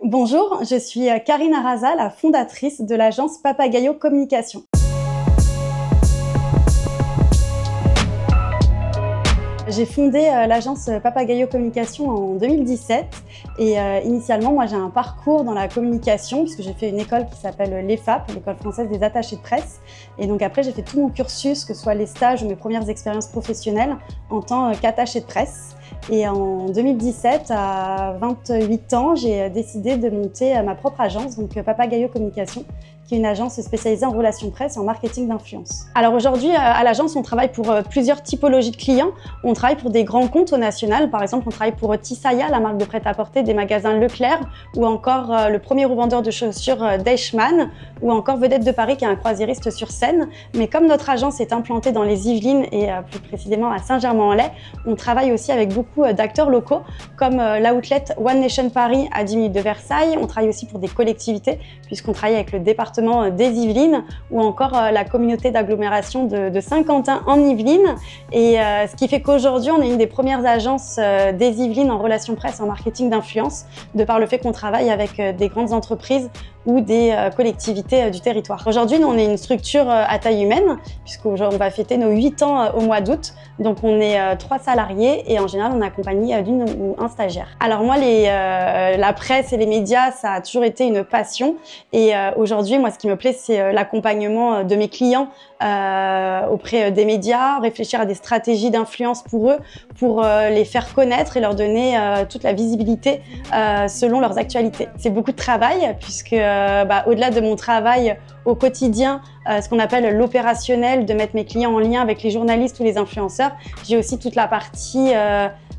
Bonjour, je suis Karine Arraza, la fondatrice de l'agence Papagayo Communication. J'ai fondé l'agence Papagayo Communication en 2017 et initialement, moi j'ai un parcours dans la communication puisque j'ai fait une école qui s'appelle l'EFAP, l'École française des attachés de presse. Et donc après, j'ai fait tout mon cursus, que ce soit les stages ou mes premières expériences professionnelles en tant qu'attachée de presse. Et en 2017, à 28 ans, j'ai décidé de monter ma propre agence, donc Papagayo Communication, qui est une agence spécialisée en relations presse et en marketing d'influence. Alors aujourd'hui, à l'agence, on travaille pour plusieurs typologies de clients. On travaille pour des grands comptes au national. Par exemple, on travaille pour Tisaya, la marque de prêt-à-porter des magasins Leclerc, ou encore le premier revendeur de chaussures Deichmann, ou encore Vedette de Paris, qui est un croisiériste sur Seine. Mais comme notre agence est implantée dans les Yvelines et plus précisément à Saint-Germain-en-Laye, on travaille aussi avec beaucoup d'acteurs locaux, comme l'outlet One Nation Paris à 10 minutes de Versailles. On travaille aussi pour des collectivités, puisqu'on travaille avec le département des Yvelines ou encore la communauté d'agglomération de Saint-Quentin en Yvelines. Et ce qui fait qu'aujourd'hui, on est une des premières agences des Yvelines en relations presse et en marketing d'influence, de par le fait qu'on travaille avec des grandes entreprises ou des collectivités du territoire. Aujourd'hui, on est une structure à taille humaine, puisqu'on va fêter nos 8 ans au mois d'août. Donc on est 3 salariés et en général, on est accompagné d'une ou un stagiaire. Alors moi, la presse et les médias, ça a toujours été une passion. Et aujourd'hui, moi, ce qui me plaît, c'est l'accompagnement de mes clients auprès des médias, réfléchir à des stratégies d'influence pour eux, pour les faire connaître et leur donner toute la visibilité selon leurs actualités. C'est beaucoup de travail puisque au-delà de mon travail au quotidien, ce qu'on appelle l'opérationnel, de mettre mes clients en lien avec les journalistes ou les influenceurs, j'ai aussi toute la partie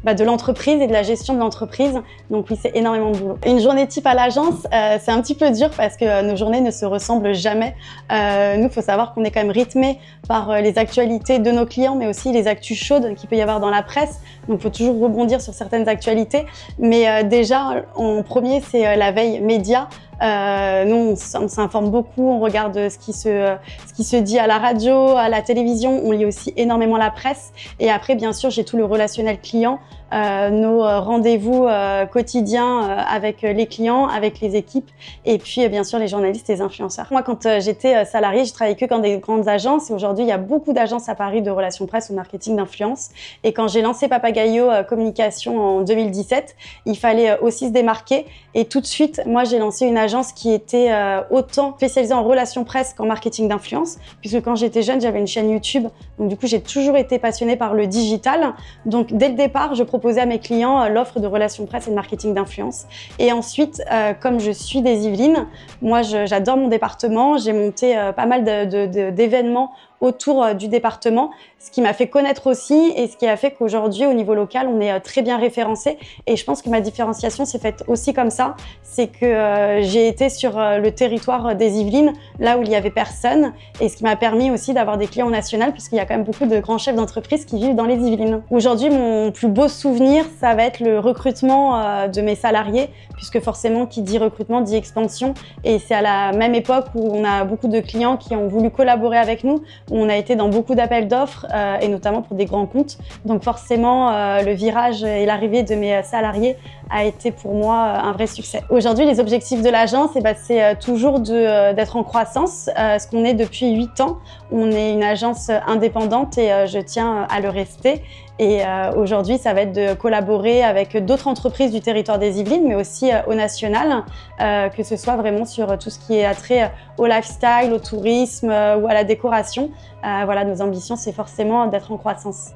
de l'entreprise et de la gestion de l'entreprise. Donc oui, c'est énormément de boulot. Une journée type à l'agence, c'est un petit peu dur parce que nos journées ne se ressemblent jamais. Nous, il faut savoir qu'on est quand même rythmé par les actualités de nos clients, mais aussi les actus chaudes qu'il peut y avoir dans la presse. Donc il faut toujours rebondir sur certaines actualités. Mais déjà, en premier, c'est la veille média. Nous, on s'informe beaucoup, on regarde ce qui se dit à la radio, à la télévision, on lit aussi énormément la presse. Et après, bien sûr, j'ai tout le relationnel client, nos rendez-vous quotidiens avec les clients, avec les équipes, et puis bien sûr les journalistes et les influenceurs. Moi, quand j'étais salariée, je travaillais que dans des grandes agences, et aujourd'hui, il y a beaucoup d'agences à Paris de relations presse ou marketing d'influence. Et quand j'ai lancé Papagayo Communication en 2017, il fallait aussi se démarquer. Et tout de suite, moi, j'ai lancé une agence qui était autant spécialisée en relations presse qu'en marketing d'influence, puisque quand j'étais jeune, j'avais une chaîne YouTube. Donc du coup, j'ai toujours été passionnée par le digital. Donc dès le départ, je proposais à mes clients l'offre de relations presse et de marketing d'influence. Et ensuite, comme je suis des Yvelines, moi, j'adore mon département. J'ai monté pas mal d'événements autour du département, ce qui m'a fait connaître aussi et ce qui a fait qu'aujourd'hui, au niveau local, on est très bien référencé. Et je pense que ma différenciation s'est faite aussi comme ça. C'est que j'ai été sur le territoire des Yvelines, là où il n'y avait personne, et ce qui m'a permis aussi d'avoir des clients nationaux, puisqu'il y a quand même beaucoup de grands chefs d'entreprise qui vivent dans les Yvelines. Aujourd'hui, mon plus beau souvenir, ça va être le recrutement de mes salariés, puisque forcément, qui dit recrutement dit expansion. Et c'est à la même époque où on a beaucoup de clients qui ont voulu collaborer avec nous. On a été dans beaucoup d'appels d'offres et notamment pour des grands comptes. Donc forcément, le virage et l'arrivée de mes salariés a été pour moi un vrai succès. Aujourd'hui, les objectifs de l'agence, c'est toujours d'être en croissance, ce qu'on est depuis 8 ans. On est une agence indépendante et je tiens à le rester. Et aujourd'hui, ça va être de collaborer avec d'autres entreprises du territoire des Yvelines, mais aussi au national, que ce soit vraiment sur tout ce qui est attrait au lifestyle, au tourisme ou à la décoration. Voilà, nos ambitions, c'est forcément d'être en croissance.